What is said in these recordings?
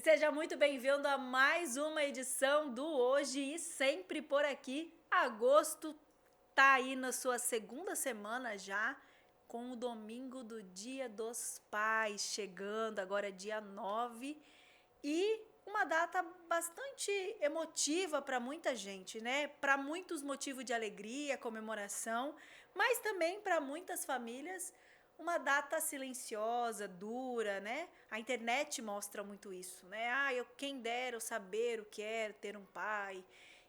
Seja muito bem-vindo a mais uma edição do Hoje e Sempre por aqui. Agosto tá aí na sua segunda semana já, com o domingo do Dia dos Pais chegando, agora é dia 9 e uma data bastante emotiva para muita gente, né? Para muitos motivo de alegria, comemoração, mas também para muitas famílias uma data silenciosa, dura, né? A internet mostra muito isso, né? Quem dera eu saber o que é ter um pai.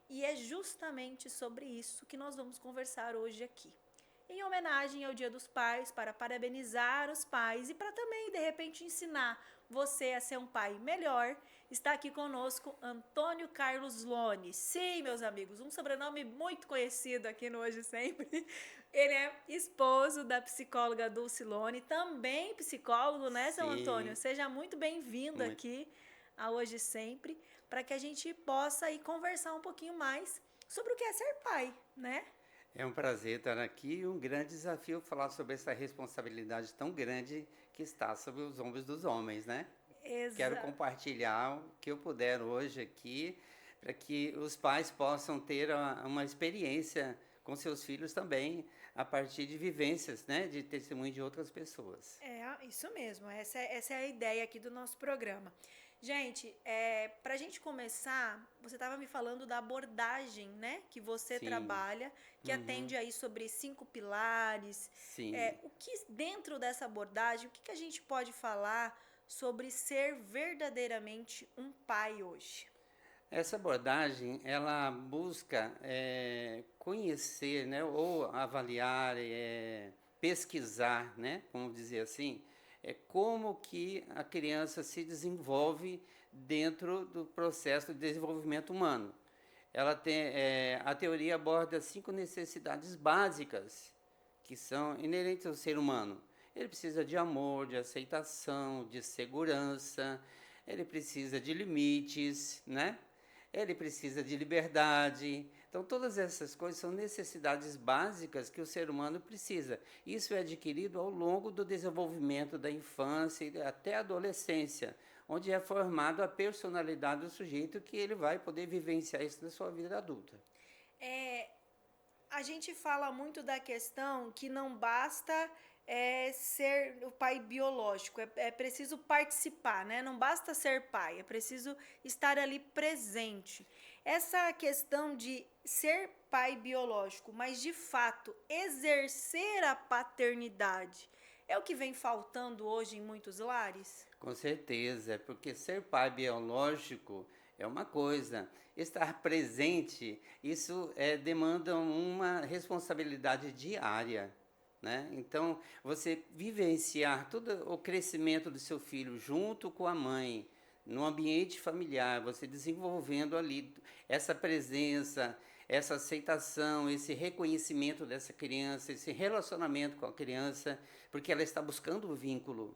E é justamente sobre isso que nós vamos conversar hoje aqui. Em homenagem ao Dia dos Pais, para parabenizar os pais e para também, de repente, ensinar você a ser um pai melhor, está aqui conosco Antônio Carlos Lone. Sim, meus amigos, um sobrenome muito conhecido aqui no Hoje e Sempre. Ele é esposo da psicóloga Dulce Lone, também psicólogo, né, seu Antônio? Sim, Seja muito bem-vindo muito. aqui a Hoje e Sempre, para que a gente possa aí conversar um pouquinho mais sobre o que é ser pai, né? É um prazer estar aqui e um grande desafio falar sobre essa responsabilidade tão grande que está sobre os ombros dos homens, né? Quero Exato. compartilhar o que eu puder hoje aqui para que os pais possam ter uma experiência com seus filhos também a partir de vivências, né? De testemunho de outras pessoas. É, isso mesmo. Essa é a ideia aqui do nosso programa. Gente, para a gente começar, você estava me falando da abordagem, né, que você Sim, trabalha, que uhum, atende aí sobre 5 pilares. sim. O que dentro dessa abordagem, o que a gente pode falar sobre ser verdadeiramente um pai hoje? Essa abordagem, ela busca conhecer, né, ou avaliar, pesquisar, né, vamos dizer assim, como que a criança se desenvolve dentro do processo de desenvolvimento humano. A teoria aborda 5 necessidades básicas que são inerentes ao ser humano. Ele precisa de amor, de aceitação, de segurança, ele precisa de limites, né? Ele precisa de liberdade. Então, todas essas coisas são necessidades básicas que o ser humano precisa. Isso é adquirido ao longo do desenvolvimento da infância e até a adolescência, onde é formado a personalidade do sujeito que ele vai poder vivenciar isso na sua vida adulta. É, A gente fala muito da questão que não basta ser o pai biológico, é preciso participar, né? Não basta ser pai, é preciso estar ali presente. Essa questão de ser pai biológico, mas de fato exercer a paternidade, é o que vem faltando hoje em muitos lares? Com certeza, porque ser pai biológico é uma coisa, estar presente, isso demanda uma responsabilidade diária. Né? Então, você vivenciar todo o crescimento do seu filho junto com a mãe, no ambiente familiar, você desenvolvendo ali essa presença, essa aceitação, esse reconhecimento dessa criança, esse relacionamento com a criança, porque ela está buscando o vínculo.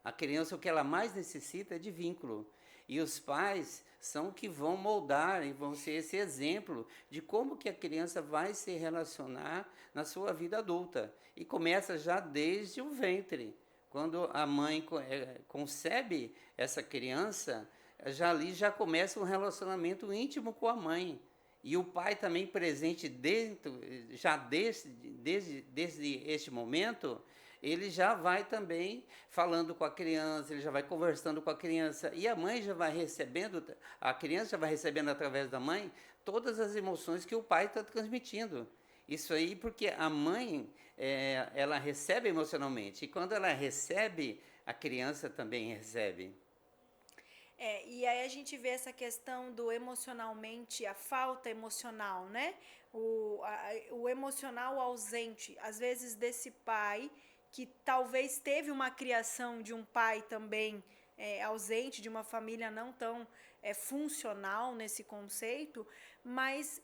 A criança, o que ela mais necessita é de vínculo. E os pais são o que vão moldar e vão ser esse exemplo de como que a criança vai se relacionar na sua vida adulta. E começa já desde o ventre. Quando a mãe concebe essa criança, já ali já começa um relacionamento íntimo com a mãe. E o pai também presente dentro, já desde este momento, ele já vai também falando com a criança, ele já vai conversando com a criança, e a mãe já vai recebendo, a criança já vai recebendo através da mãe todas as emoções que o pai está transmitindo. Isso aí porque a mãe, ela recebe emocionalmente, e quando ela recebe, a criança também recebe. E aí a gente vê essa questão do emocionalmente, a falta emocional, né? O emocional ausente, às vezes, desse pai que talvez teve uma criação de um pai também ausente, de uma família não tão funcional nesse conceito, mas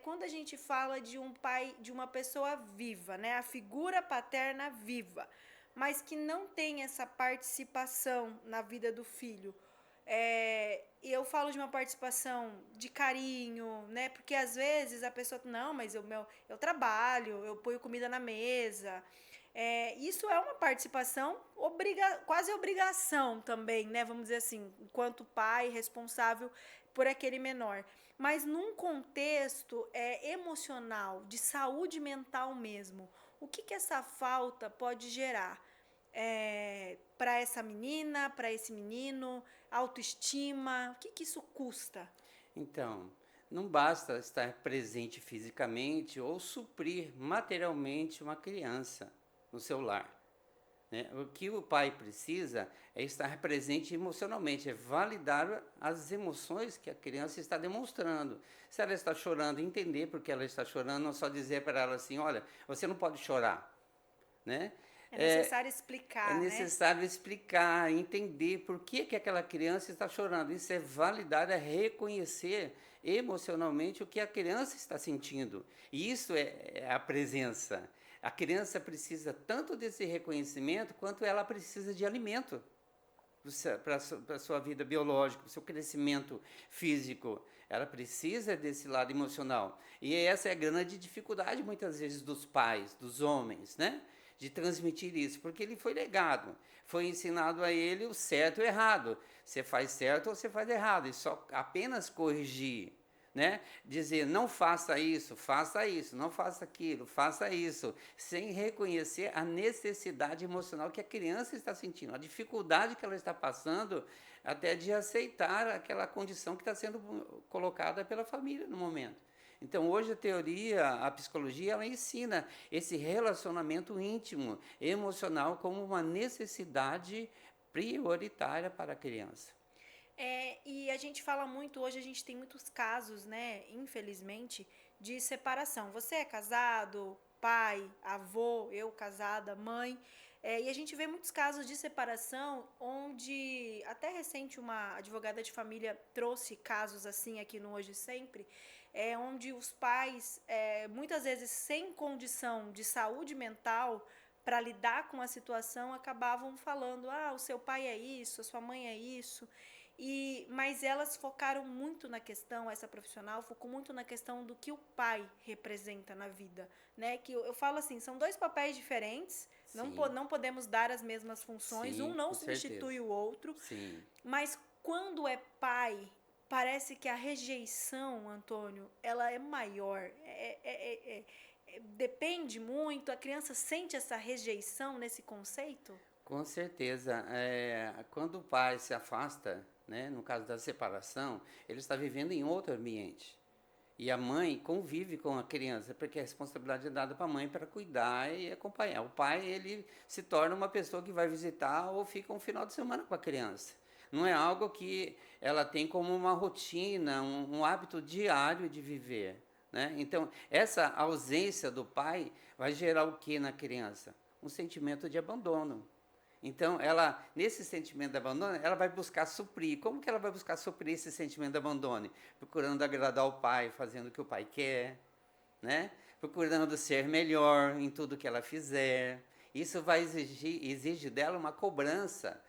quando a gente fala de um pai, de uma pessoa viva, né? A figura paterna viva, mas que não tem essa participação na vida do filho. E eu falo de uma participação de carinho, né? Porque às vezes a pessoa, não, mas eu trabalho, eu ponho comida na mesa. Isso é uma participação, quase obrigação também, né? Vamos dizer assim, enquanto pai responsável por aquele menor. Mas num contexto emocional, de saúde mental mesmo, o que, que essa falta pode gerar para essa menina, para esse menino, autoestima? O que, que isso custa? Então, não basta estar presente fisicamente ou suprir materialmente uma criança no seu lar, né? O que o pai precisa é estar presente emocionalmente, é validar as emoções que a criança está demonstrando. Se ela está chorando, entender por que ela está chorando, não só dizer para ela assim, olha, você não pode chorar, né? É necessário É explicar, né? necessário explicar, entender por que aquela criança está chorando. Isso é validar, é reconhecer emocionalmente o que a criança está sentindo. E isso é a presença. A criança precisa tanto desse reconhecimento quanto ela precisa de alimento para a sua vida biológica, para o seu crescimento físico. Ela precisa desse lado emocional. E essa é a grande dificuldade, muitas vezes, dos pais, dos homens, né? De transmitir isso, porque ele foi legado, foi ensinado a ele o certo e o errado. Você faz certo ou você faz errado, e só apenas corrigir, né? Dizer não faça isso, não faça aquilo, faça isso, sem reconhecer a necessidade emocional que a criança está sentindo, a dificuldade que ela está passando, até de aceitar aquela condição que está sendo colocada pela família no momento. Então, hoje a teoria, a psicologia, ela ensina esse relacionamento íntimo, emocional, como uma necessidade prioritária para a criança. E a gente fala muito, hoje a gente tem muitos casos, né, infelizmente, de separação. Você é casado, pai, avô, eu casada, mãe, e a gente vê muitos casos de separação onde, até recente, uma advogada de família trouxe casos assim aqui no Hoje e Sempre, onde os pais, muitas vezes sem condição de saúde mental para lidar com a situação, acabavam falando, o seu pai é isso, a sua mãe é isso. Mas elas focaram muito na questão, essa profissional focou muito na questão do que o pai representa na vida, né? Que eu falo assim, são dois papéis diferentes, Sim, não podemos dar as mesmas funções, um sim, não com certeza. substitui o outro, Sim, mas quando é pai, parece que a rejeição, Antônio, ela é maior, depende muito, a criança sente essa rejeição nesse conceito? com certeza. Quando o pai se afasta, né, no caso da separação, ele está vivendo em outro ambiente. E a mãe convive com a criança, porque a responsabilidade é dada para a mãe para cuidar e acompanhar. O pai, ele se torna uma pessoa que vai visitar ou fica um final de semana com a criança. Não é algo que ela tem como uma rotina, um hábito diário de viver, né? Então, essa ausência do pai vai gerar o que na criança? Um sentimento de abandono. Então, ela, nesse sentimento de abandono, ela vai buscar suprir. Como que ela vai buscar suprir esse sentimento de abandono? Procurando agradar o pai, fazendo o que o pai quer, né? Procurando ser melhor em tudo que ela fizer. Isso vai exige dela uma cobrança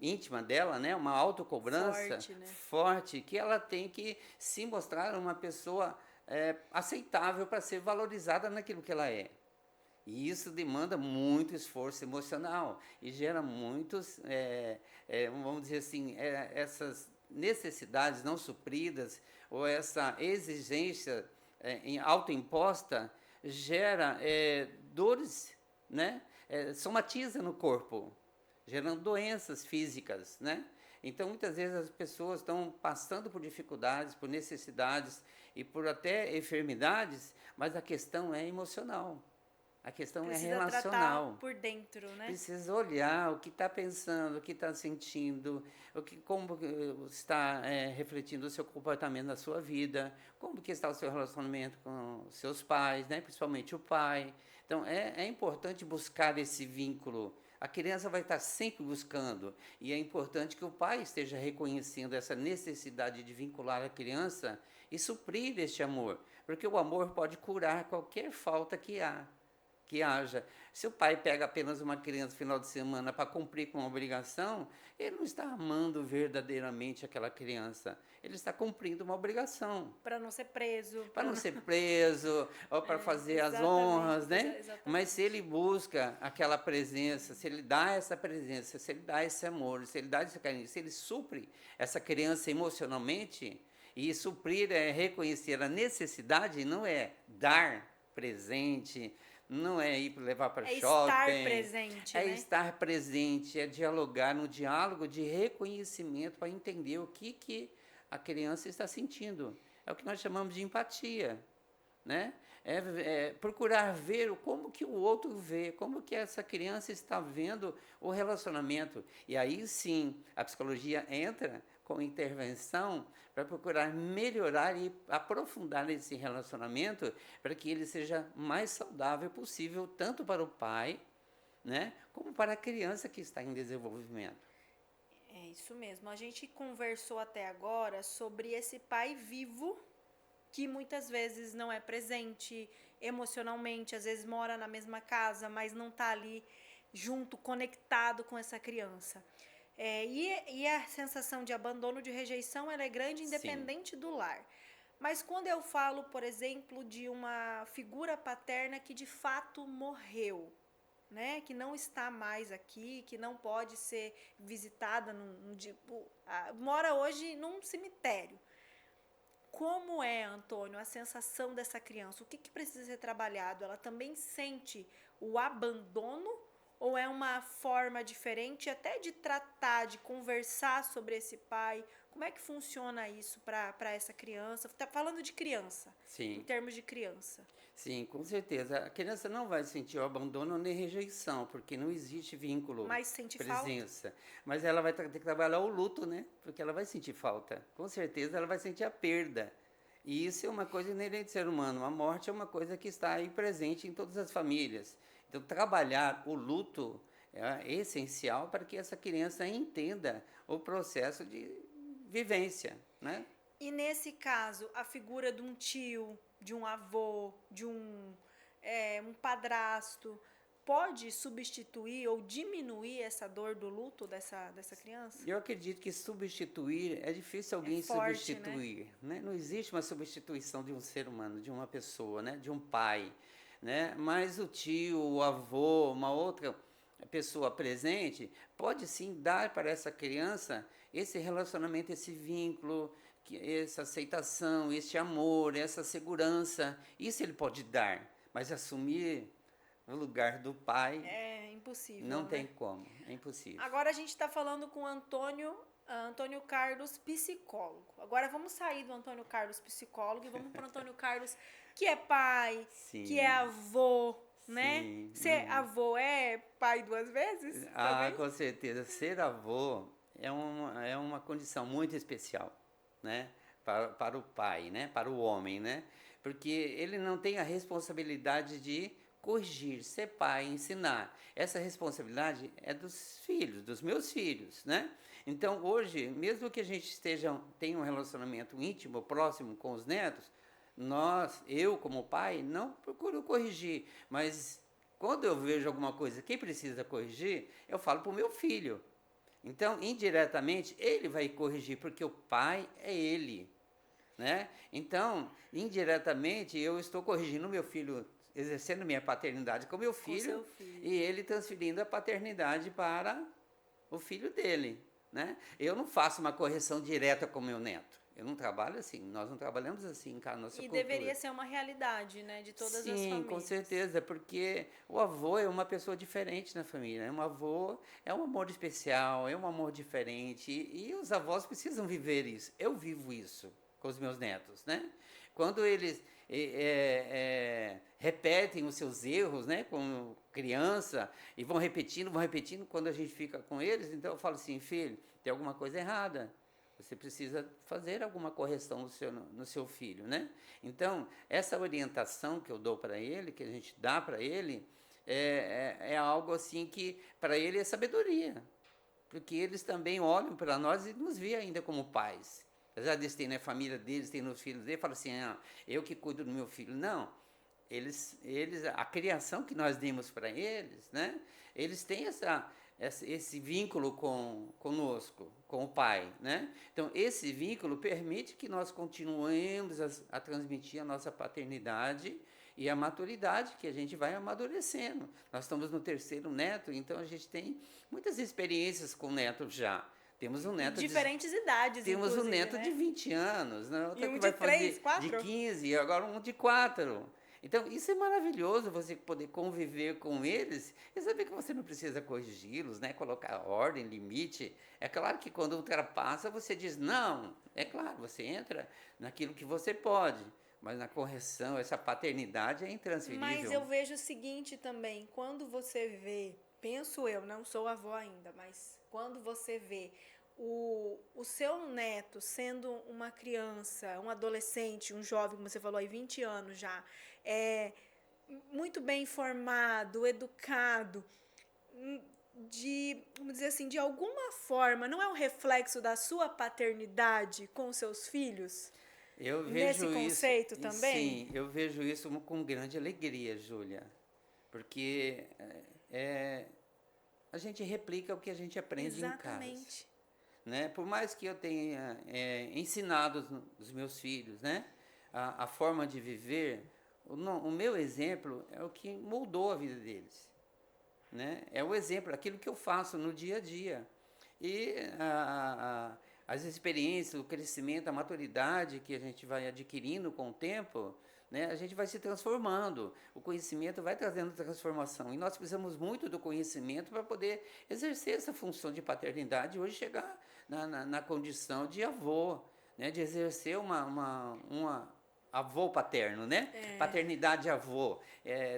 íntima dela, né? Uma autocobrança Forte, né? forte, que ela tem que se mostrar uma pessoa aceitável para ser valorizada naquilo que ela é. E isso demanda muito esforço emocional e gera muitos, vamos dizer assim, essas necessidades não supridas ou essa exigência autoimposta gera dores, né? Somatiza no corpo, gerando doenças físicas, né? Então, muitas vezes as pessoas estão passando por dificuldades, por necessidades e por até enfermidades, mas a questão é emocional. A questão é Precisa tratar relacional. por dentro, né? Precisa olhar o que está pensando, o que está sentindo, como está refletindo o seu comportamento na sua vida, como que está o seu relacionamento com os seus pais, né? Principalmente o pai. Então, é importante buscar esse vínculo. A criança vai estar sempre buscando, e é importante que o pai esteja reconhecendo essa necessidade de vincular a criança e suprir este amor, porque o amor pode curar qualquer falta que há. que haja. Se o pai pega apenas uma criança no final de semana para cumprir com uma obrigação, ele não está amando verdadeiramente aquela criança. Ele está cumprindo uma obrigação. Para não ser preso. Para não ser preso, ou para fazer as honras, né? Exatamente. Mas se ele busca aquela presença, se ele dá essa presença, se ele dá esse amor, se ele dá esse carinho, se ele supre essa criança emocionalmente, e suprir é reconhecer a necessidade, não é dar presente, não é ir levar para shopping. É estar presente, É né? estar presente, é dialogar no diálogo de reconhecimento para entender o que a criança está sentindo. É o que nós chamamos de empatia, né? É procurar ver como que o outro vê, como que essa criança está vendo o relacionamento. E aí sim, a psicologia entra com intervenção para procurar melhorar e aprofundar esse relacionamento para que ele seja mais saudável possível, tanto para o pai, né, como para a criança que está em desenvolvimento. É isso mesmo. A gente conversou até agora sobre esse pai vivo que muitas vezes não é presente emocionalmente, às vezes mora na mesma casa, mas não está ali junto, conectado com essa criança. E a sensação de abandono, de rejeição, ela é grande independente do lar. Mas quando eu falo, por exemplo, de uma figura paterna que de fato morreu, né, que não está mais aqui, que não pode ser visitada, mora hoje num cemitério. Como é, Antônio, a sensação dessa criança? O que precisa ser trabalhado? Ela também sente o abandono ou é uma forma diferente até de tratar, de conversar sobre esse pai? Como é que funciona isso para essa criança? Está falando de criança, Sim. Em termos de criança. Sim, com certeza. A criança não vai sentir o abandono nem rejeição, porque não existe vínculo, Mas sente presença. Mas ela vai ter que trabalhar o luto, né? Porque ela vai sentir falta. Com certeza ela vai sentir a perda. E isso é uma coisa inerente ao ser humano. A morte é uma coisa que está aí presente em todas as famílias. Então, trabalhar o luto é essencial para que essa criança entenda o processo de vivência, né? E nesse caso, a figura de um tio, de um avô, de um padrasto, pode substituir ou diminuir essa dor do luto dessa criança? Eu acredito que substituir, é difícil alguém forte, substituir, né? Não existe uma substituição de um ser humano, de uma pessoa, né? De um pai, né? Mas o tio, o avô, uma outra pessoa presente, pode sim dar para essa criança esse relacionamento, esse vínculo, essa aceitação, esse amor, essa segurança. Isso ele pode dar, mas assumir o lugar do pai é impossível. Não né? tem como, é impossível. Agora a gente está falando com o Antônio Carlos, psicólogo. Agora vamos sair do Antônio Carlos, psicólogo, e vamos para o Antônio Carlos, que é pai, Sim. que é avô, né? Sim. Ser avô é pai duas vezes? Ah, com certeza. Ser avô é uma condição muito especial, né? Para o pai, né? Para o homem, né? Porque ele não tem a responsabilidade de corrigir, ser pai, ensinar. Essa responsabilidade é dos filhos, dos meus filhos, né? Então, hoje, mesmo que a gente tenha um relacionamento íntimo, próximo com os netos, eu como pai, não procuro corrigir, mas quando eu vejo alguma coisa que precisa corrigir, eu falo para o meu filho. Então, indiretamente, ele vai corrigir, porque o pai é ele, né? Então, indiretamente, eu estou corrigindo o meu filho, exercendo minha paternidade com meu filho, e ele transferindo a paternidade para o filho dele, né? Eu não faço uma correção direta com meu neto. Eu não trabalho assim, nós não trabalhamos assim em nossa cultura. E deveria ser uma realidade, né, de todas as famílias. Sim, com certeza, porque o avô é uma pessoa diferente na família, né? Um avô é um amor especial, é um amor diferente, e os avós precisam viver isso. Eu vivo isso com os meus netos, né? Quando eles repetem os seus erros, né, como criança, e vão repetindo, quando a gente fica com eles, então eu falo assim, filho, tem alguma coisa errada. Você precisa fazer alguma correção no seu filho, né? Então, essa orientação que eu dou para ele, que a gente dá para ele, é algo assim que, para ele, é sabedoria. Porque eles também olham para nós e nos veem ainda como pais. Apesar deles terem na família deles, terem nos filhos deles, falam assim, eu que cuido do meu filho. Não, a criação que nós demos para eles, né? Eles têm esse vínculo conosco, com o Pai, né? Então, esse vínculo permite que nós continuemos a transmitir a nossa paternidade e a maturidade que a gente vai amadurecendo. Nós estamos no terceiro neto, então a gente tem muitas experiências com o neto já. Temos um neto diferentes idades, temos um neto, né? de 20 anos, né? Outro e um que de vai 3, fazer 4? de 15, e agora um de 4. Então, isso é maravilhoso, você poder conviver com eles e saber que você não precisa corrigi-los, né? Colocar ordem, limite. É claro que quando ultrapassa, você diz não. É claro, você entra naquilo que você pode, mas na correção, essa paternidade é intransferível. Mas eu vejo o seguinte também, quando você vê, penso eu, não sou avó ainda, mas quando você vê o seu neto sendo uma criança, um adolescente, um jovem, como você falou aí, 20 anos já, muito bem informado, educado, vamos dizer assim, de alguma forma, não é um reflexo da sua paternidade com os seus filhos? Eu vejo nesse conceito isso, também? Sim, eu vejo isso com grande alegria, Júlia, porque a gente replica o que a gente aprende em casa. Né? Por mais que eu tenha ensinado os meus filhos, né? a forma de viver, o meu exemplo é o que moldou a vida deles. Né? É o exemplo, aquilo que eu faço no dia a dia. E as experiências, o crescimento, a maturidade que a gente vai adquirindo com o tempo, né, a gente vai se transformando. O conhecimento vai trazendo transformação. E nós precisamos muito do conhecimento para poder exercer essa função de paternidade e hoje chegar na condição de avô, né, de exercer uma avô paterno, né? Paternidade avô,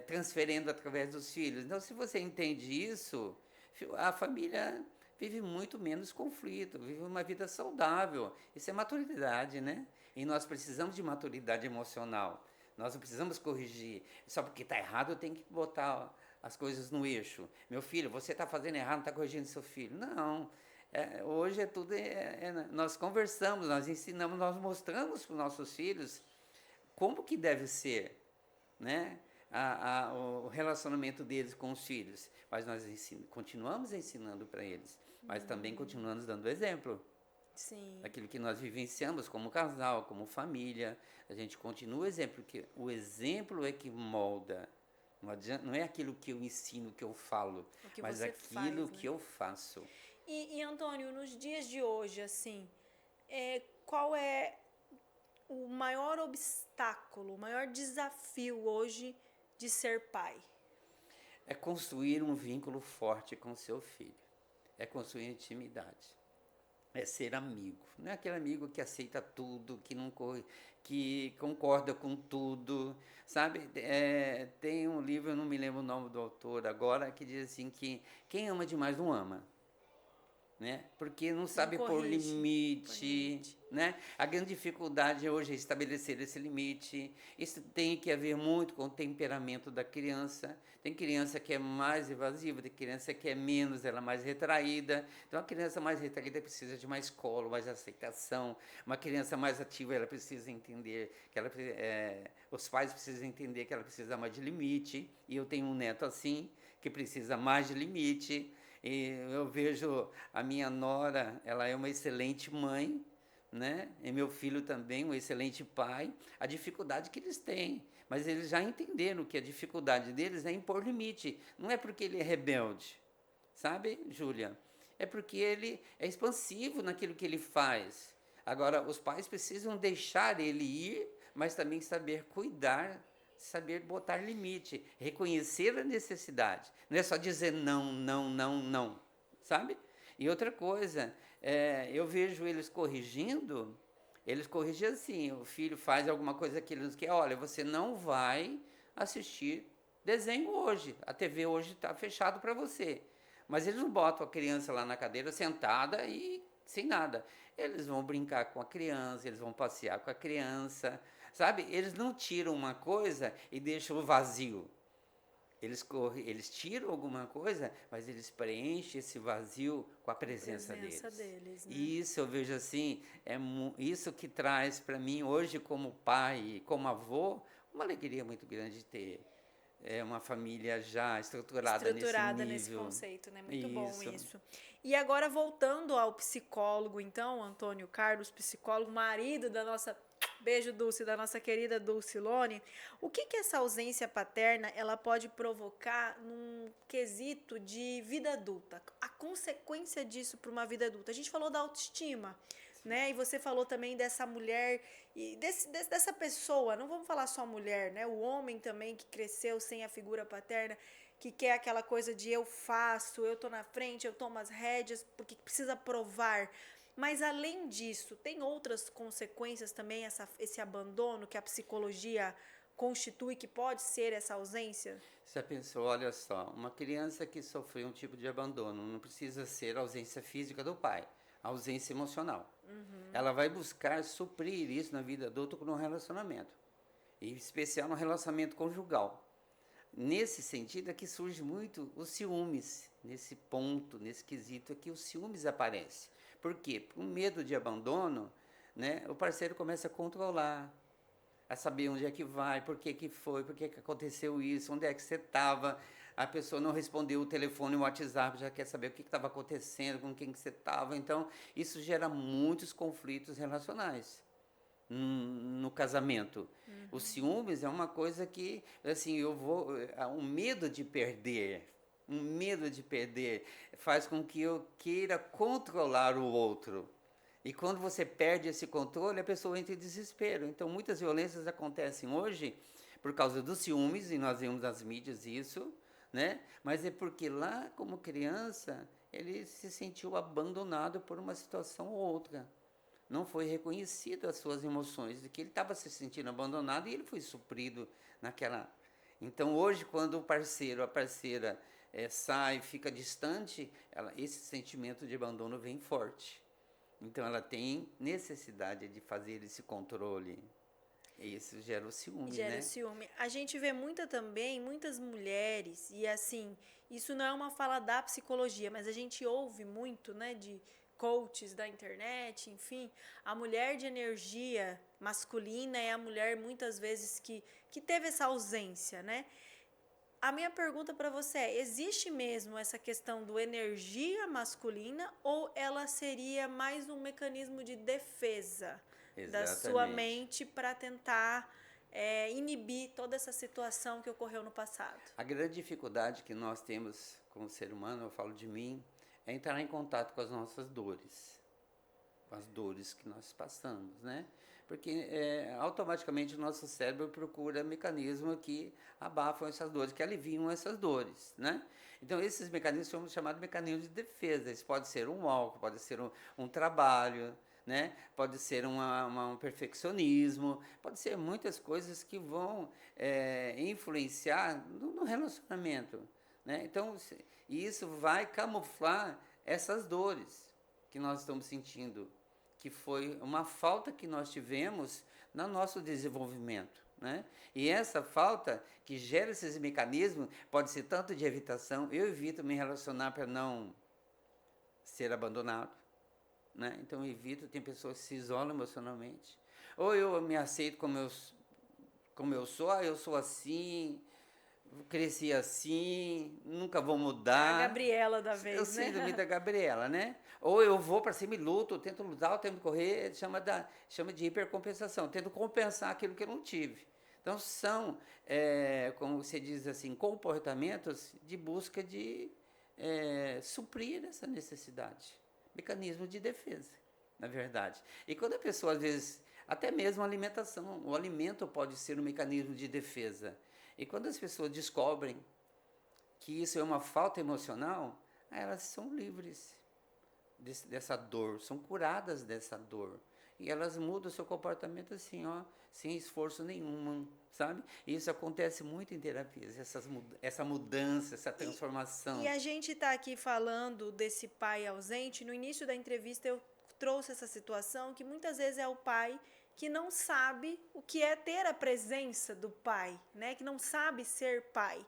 transferindo através dos filhos. Então, se você entende isso, a família vive muito menos conflito, vive uma vida saudável. Isso é maturidade, né? E nós precisamos de maturidade emocional. Nós não precisamos corrigir. Só porque está errado, eu tenho que botar as coisas no eixo. Meu filho, você está fazendo errado, não está corrigindo seu filho. Não. Hoje é tudo... nós conversamos, nós ensinamos, nós mostramos para os nossos filhos como que deve ser, né? O relacionamento deles com os filhos. Mas nós continuamos ensinando para eles, mas também continuamos dando exemplo. Sim. Aquilo que nós vivenciamos como casal, como família, a gente continua o exemplo, que o exemplo é que molda. Não é aquilo que eu ensino, que eu falo, mas aquilo que eu faço. E Antônio, nos dias de hoje, assim, qual é o maior obstáculo, o maior desafio hoje de ser pai? É construir um vínculo forte com seu filho. É construir intimidade. É ser amigo. Não é aquele amigo que aceita tudo, que concorda com tudo, sabe? Tem um livro, eu não me lembro o nome do autor agora, que diz assim que quem ama demais não ama. Né? Porque não sabe pôr limite, né? A grande dificuldade hoje é estabelecer esse limite. Isso tem que haver muito com o temperamento da criança. Tem criança que é mais evasiva, tem criança que é menos, ela é mais retraída. Então, a criança mais retraída precisa de mais colo, mais aceitação. Uma criança mais ativa, ela precisa entender que os pais precisam entender que ela precisa mais de limite. E eu tenho um neto assim, que precisa mais de limite. E eu vejo a minha nora, ela é uma excelente mãe, né? E meu filho também, um excelente pai. A dificuldade que eles têm, mas eles já entenderam que a dificuldade deles é impor limite. Não é porque ele é rebelde, sabe, Júlia? É porque ele é expansivo naquilo que ele faz. Agora, os pais precisam deixar ele ir, mas também saber cuidar, saber botar limite, reconhecer a necessidade. Não é só dizer não, não, não, não, sabe? E outra coisa, eu vejo eles corrigem assim, o filho faz alguma coisa que ele não quer, olha, você não vai assistir desenho hoje, a TV hoje está fechado para você. Mas eles não botam a criança lá na cadeira sentada e sem nada. Eles vão brincar com a criança, eles vão passear com a criança, sabe? Eles não tiram uma coisa e deixam o vazio. Eles tiram alguma coisa, mas eles preenchem esse vazio com a presença deles. Né? E isso eu vejo assim, isso que traz para mim hoje como pai e como avô, uma alegria muito grande ter uma família já estruturada Estruturada nesse nível. conceito, né? Muito bom Isso. isso. E agora voltando ao psicólogo, então, Antônio Carlos, psicólogo, marido da nossa, beijo Dulce, da nossa querida Dulcilone, o que que essa ausência paterna, ela pode provocar num quesito de vida adulta? A consequência disso para uma vida adulta. A gente falou da autoestima, né? E você falou também dessa mulher e dessa pessoa, não vamos falar só mulher, né? O homem também que cresceu sem a figura paterna, que quer aquela coisa de eu faço, eu tô na frente, eu tomo as rédeas, porque precisa provar. Mas além disso, tem outras consequências também, esse abandono que a psicologia constitui, que pode ser essa ausência? Você pensou, olha só, uma criança que sofreu um tipo de abandono não precisa ser a ausência física do pai, a ausência emocional. Ela vai buscar suprir isso na vida adulta com um relacionamento, em especial no relacionamento conjugal. Nesse sentido é que surge muito os ciúmes, nesse ponto, nesse quesito é que os ciúmes aparecem. Por quê? Por medo de abandono, né, o parceiro começa a controlar, a saber onde é que vai, por que que foi, por que que aconteceu isso, onde é que você estava. A pessoa não respondeu o telefone, o WhatsApp, já quer saber o que estava acontecendo, com quem que você estava. Então, isso gera muitos conflitos relacionais no casamento. O ciúmes é uma coisa que, assim, um medo de perder faz com que eu queira controlar o outro. E quando você perde esse controle, a pessoa entra em desespero. Então, muitas violências acontecem hoje por causa dos ciúmes, e nós vemos nas mídias isso, né? Mas é porque lá, como criança, ele se sentiu abandonado por uma situação ou outra. Não foi reconhecido as suas emoções, de que ele estava se sentindo abandonado e ele foi suprido naquela. Então, hoje, quando o parceiro, a parceira sai, fica distante, esse sentimento de abandono vem forte. Então ela tem necessidade de fazer esse controle. E isso gera o ciúme, Gera né? ciúme. A gente vê muitas mulheres, e assim, isso não é uma fala da psicologia, mas a gente ouve muito, né, de coaches da internet, enfim, a mulher de energia masculina é a mulher muitas vezes que teve essa ausência, né? A minha pergunta para você é: existe mesmo essa questão do energia masculina ou ela seria mais um mecanismo de defesa da sua Exatamente. mente para tentar inibir toda essa situação que ocorreu no passado? A grande dificuldade que nós temos como ser humano, eu falo de mim, é entrar em contato com as nossas dores, com as dores que nós passamos, né? Porque automaticamente o nosso cérebro procura mecanismos que abafam essas dores, que aliviam essas dores, né? Então esses mecanismos são chamados mecanismos de defesa. Isso pode ser um álcool, pode ser um trabalho, né? Pode ser um perfeccionismo, pode ser muitas coisas que vão influenciar no relacionamento, né? Então isso vai camuflar essas dores que nós estamos sentindo, que foi uma falta que nós tivemos no nosso desenvolvimento, né? E essa falta que gera esses mecanismos pode ser tanto de evitação, eu evito me relacionar para não ser abandonado, né? Então eu evito, tem pessoas que se isolam emocionalmente, ou eu me aceito como eu sou, eu sou assim, cresci assim, nunca vou mudar. A Gabriela da vez, Eu né? síndrome da Gabriela, né? Ou eu vou para cima e luto, eu tento lutar, eu tento correr, chama de hipercompensação, tento compensar aquilo que eu não tive. Então são, como você diz assim, comportamentos de busca de suprir essa necessidade. Mecanismo de defesa, na verdade. E quando a pessoa, às vezes, até mesmo a alimentação, o alimento pode ser um mecanismo de defesa. E quando as pessoas descobrem que isso é uma falta emocional, elas são livres dessa dor, são curadas dessa dor. E elas mudam o seu comportamento assim, ó, sem esforço nenhum, sabe? E isso acontece muito em terapias, essa mudança, essa transformação. E a gente está aqui falando desse pai ausente. No início da entrevista eu trouxe essa situação que muitas vezes é o pai que não sabe o que é ter a presença do pai, né? Que não sabe ser pai.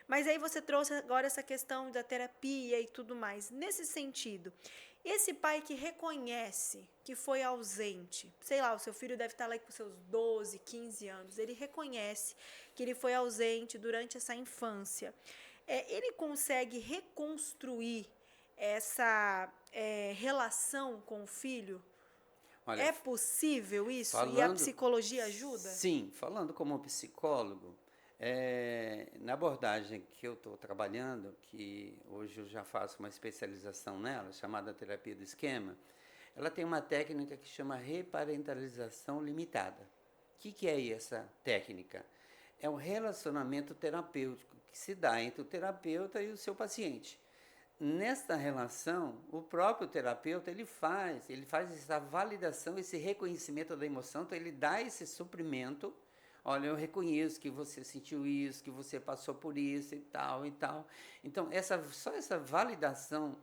Mas aí você trouxe agora essa questão da terapia e tudo mais. Nesse sentido, Esse pai que reconhece que foi ausente, sei lá, o seu filho deve estar lá com seus 12, 15 anos, ele reconhece que ele foi ausente durante essa infância. Ele consegue reconstruir essa relação com o filho? Olha, É possível isso? E a falando, psicologia ajuda? sim, falando como psicólogo, na abordagem que eu estou trabalhando, que hoje eu já faço uma especialização nela, chamada terapia do esquema, ela tem uma técnica que chama reparentalização limitada. O que é essa técnica? É um relacionamento terapêutico que se dá entre o terapeuta e o seu paciente. Nesta relação, o próprio terapeuta ele faz essa validação, esse reconhecimento da emoção, então ele dá esse suprimento. Olha, eu reconheço que você sentiu isso, que você passou por isso e tal e tal. Então, só essa validação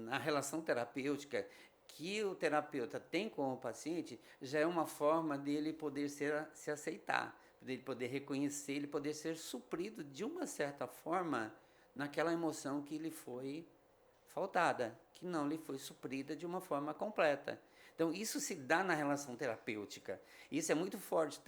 na relação terapêutica que o terapeuta tem com o paciente já é uma forma dele poder se aceitar, dele poder reconhecer, ele poder ser suprido de uma certa forma naquela emoção que lhe foi faltada, que não lhe foi suprida de uma forma completa. Então, isso se dá na relação terapêutica. Isso é muito forte.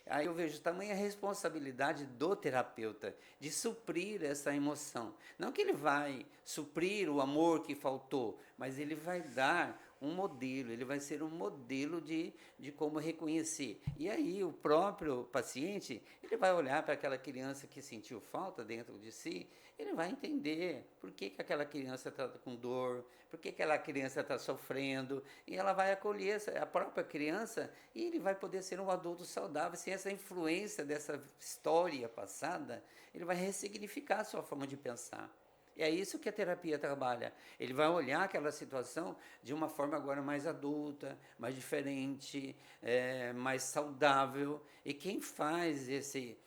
Aí eu vejo tamanha responsabilidade do terapeuta de suprir essa emoção. Não que ele vai suprir o amor que faltou, mas ele vai dar um modelo, ele vai ser um modelo de como reconhecer. E aí o próprio paciente, ele vai olhar para aquela criança que sentiu falta dentro de si, ele vai entender por que aquela criança está com dor, por que aquela criança está sofrendo, e ela vai acolher a própria criança e ele vai poder ser um adulto saudável. Sem essa influência dessa história passada, ele vai ressignificar a sua forma de pensar. E é isso que a terapia trabalha. Ele vai olhar aquela situação de uma forma agora mais adulta, mais diferente, mais saudável. E quem faz esse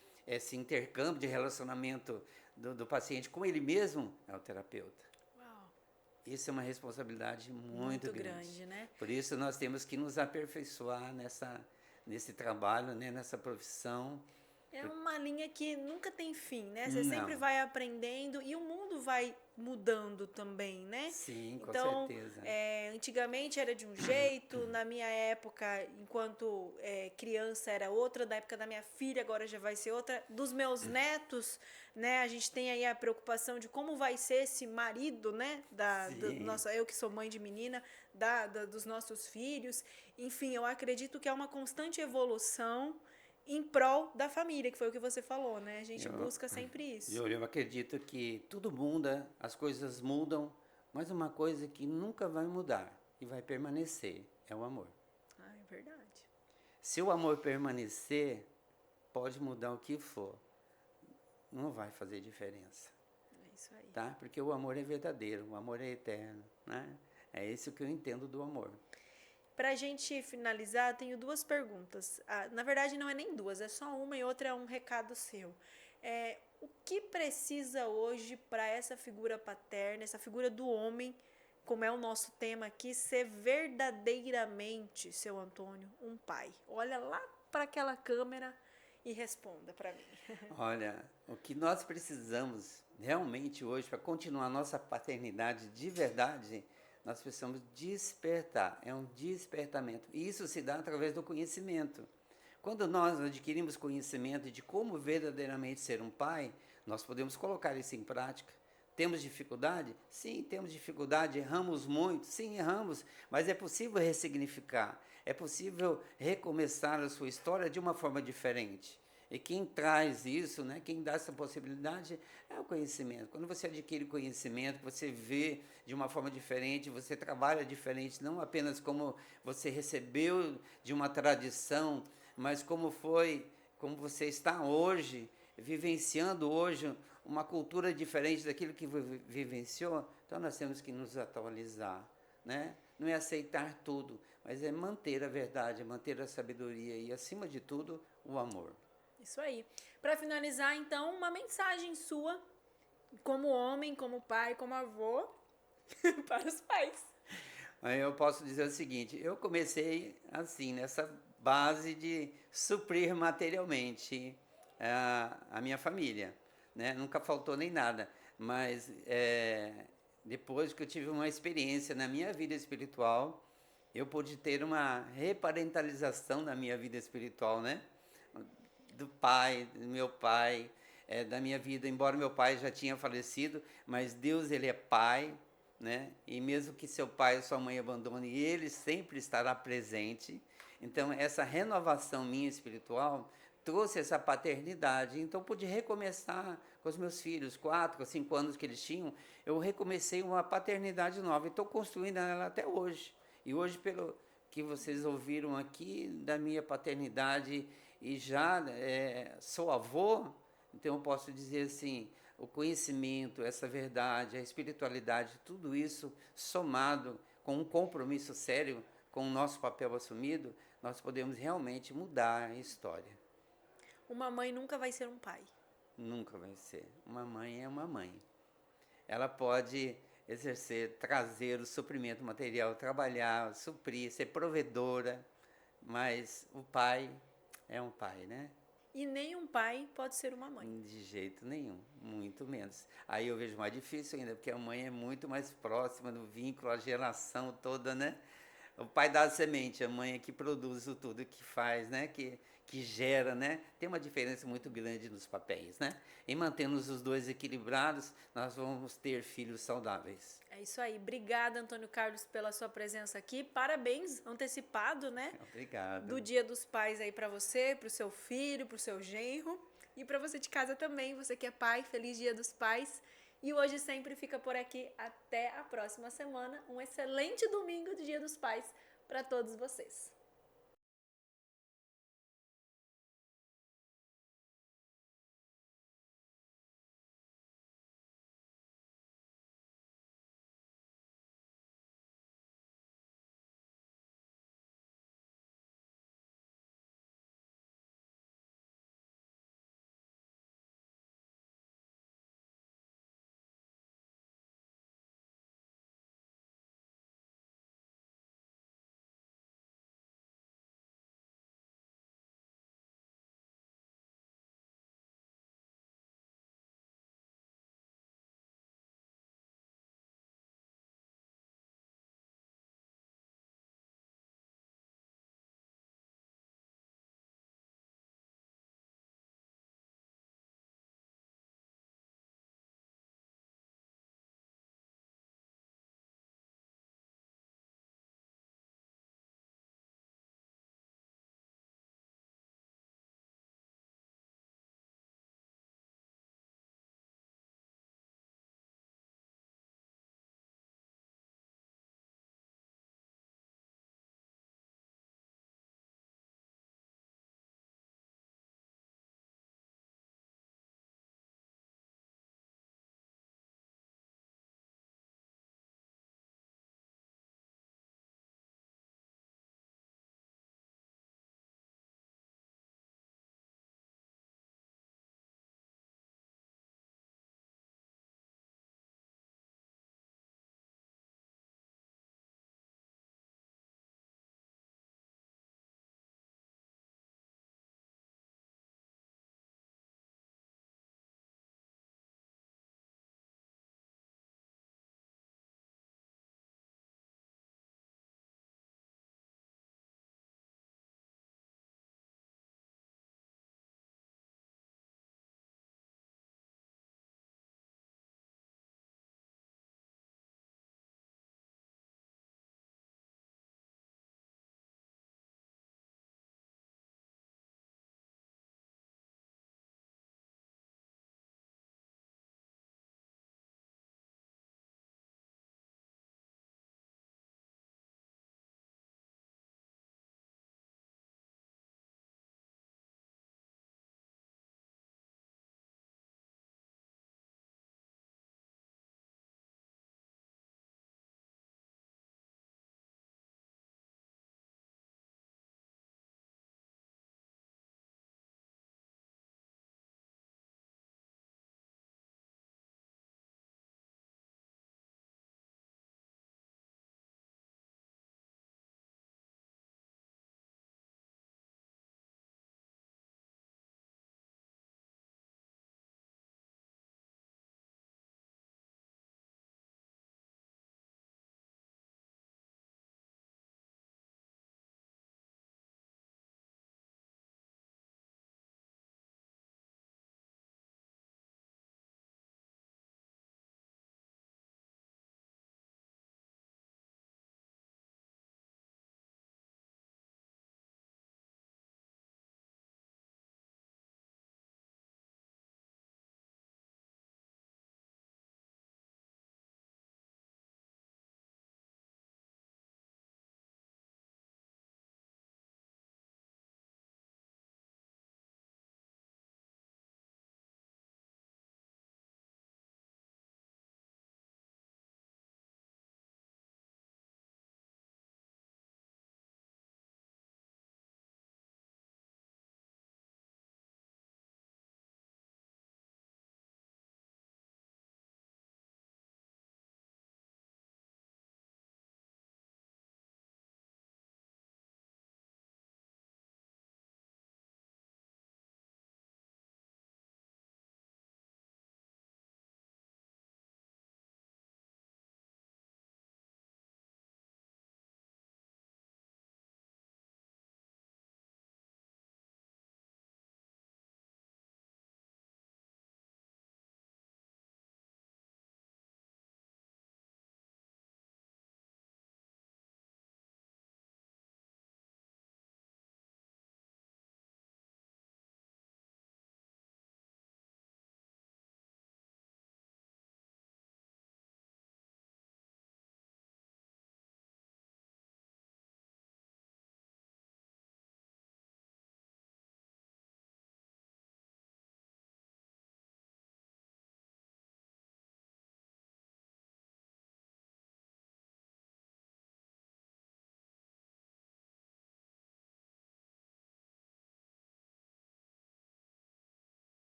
intercâmbio de relacionamento do paciente com ele mesmo é o terapeuta. Uau. Isso é uma responsabilidade muito grande, né? Por isso nós temos que nos aperfeiçoar nesse trabalho, né, nessa profissão. É uma linha que nunca tem fim, né? Você sempre Não. vai aprendendo e o mundo vai mudando também, né? Sim, com Então, certeza. antigamente era de um jeito, na minha época, enquanto criança era outra, da época da minha filha agora já vai ser outra, dos meus netos, né? A gente tem aí a preocupação de como vai ser esse marido, né? Eu que sou mãe de menina, dos nossos filhos. Enfim, eu acredito que é uma constante evolução em prol da família, que foi o que você falou, né? A gente busca sempre isso. Eu acredito que tudo muda, as coisas mudam, mas uma coisa que nunca vai mudar e vai permanecer é o amor. Ah, é verdade. Se o amor permanecer, pode mudar o que for, não vai fazer diferença. É isso aí. Tá? Porque o amor é verdadeiro, o amor é eterno, né? É isso que eu entendo do amor. Para a gente finalizar, tenho duas perguntas. Na verdade, não é nem duas, é só uma e outra é um recado seu. O que precisa hoje para essa figura paterna, essa figura do homem, como é o nosso tema aqui, ser verdadeiramente, seu Antônio, um pai? Olha lá para aquela câmera e responda para mim. Olha, o que nós precisamos realmente hoje para continuar a nossa paternidade de verdade, nós precisamos despertar, é um despertamento. E isso se dá através do conhecimento. Quando nós adquirimos conhecimento de como verdadeiramente ser um pai, nós podemos colocar isso em prática. Temos dificuldade? Sim, temos dificuldade. Erramos muito? Sim, erramos. Mas é possível ressignificar. É possível recomeçar a sua história de uma forma diferente. E quem traz isso, né, quem dá essa possibilidade é o conhecimento. Quando você adquire conhecimento, você vê de uma forma diferente, você trabalha diferente, não apenas como você recebeu de uma tradição, mas como você está hoje, vivenciando hoje uma cultura diferente daquilo que vivenciou. Então nós temos que nos atualizar, né? Não é aceitar tudo, mas é manter a verdade, manter a sabedoria e, acima de tudo, o amor. Isso aí. Para finalizar, então, uma mensagem sua, como homem, como pai, como avô, para os pais. Aí eu posso dizer o seguinte, eu comecei assim, nessa base de suprir materialmente a minha família, né? Nunca faltou nem nada, mas depois que eu tive uma experiência na minha vida espiritual, eu pude ter uma reparentalização na minha vida espiritual, né? Do pai, do meu pai, da minha vida. Embora meu pai já tinha falecido, mas Deus, ele é pai, né? E mesmo que seu pai ou sua mãe abandone, ele sempre estará presente. Então, essa renovação minha espiritual trouxe essa paternidade. Então, eu pude recomeçar com os meus filhos, 4 ou 5 anos que eles tinham, eu recomecei uma paternidade nova. E estou construindo ela até hoje. E hoje, pelo que vocês ouviram aqui da minha paternidade, e já sou avô, então eu posso dizer assim, o conhecimento, essa verdade, a espiritualidade, tudo isso somado com um compromisso sério com o nosso papel assumido, nós podemos realmente mudar a história. Uma mãe nunca vai ser um pai. Nunca vai ser. Uma mãe é uma mãe. Ela pode exercer, trazer o suprimento material, trabalhar, suprir, ser provedora, mas o pai é um pai, né? E nem um pai pode ser uma mãe. De jeito nenhum, muito menos. Aí eu vejo mais difícil ainda, porque a mãe é muito mais próxima do vínculo, a geração toda, né? O pai dá a semente, a mãe é que produz o tudo, que faz, né? Que gera, né? Tem uma diferença muito grande nos papéis, né? Em mantendo os dois equilibrados, nós vamos ter filhos saudáveis. É isso aí. Obrigada, Antônio Carlos, pela sua presença aqui. Parabéns, antecipado, né? Obrigado. Do Dia dos Pais aí para você, para o seu filho, para o seu genro. E para você de casa também, você que é pai, feliz Dia dos Pais. E Hoje Sempre fica por aqui. Até a próxima semana. Um excelente domingo de Dia dos Pais para todos vocês.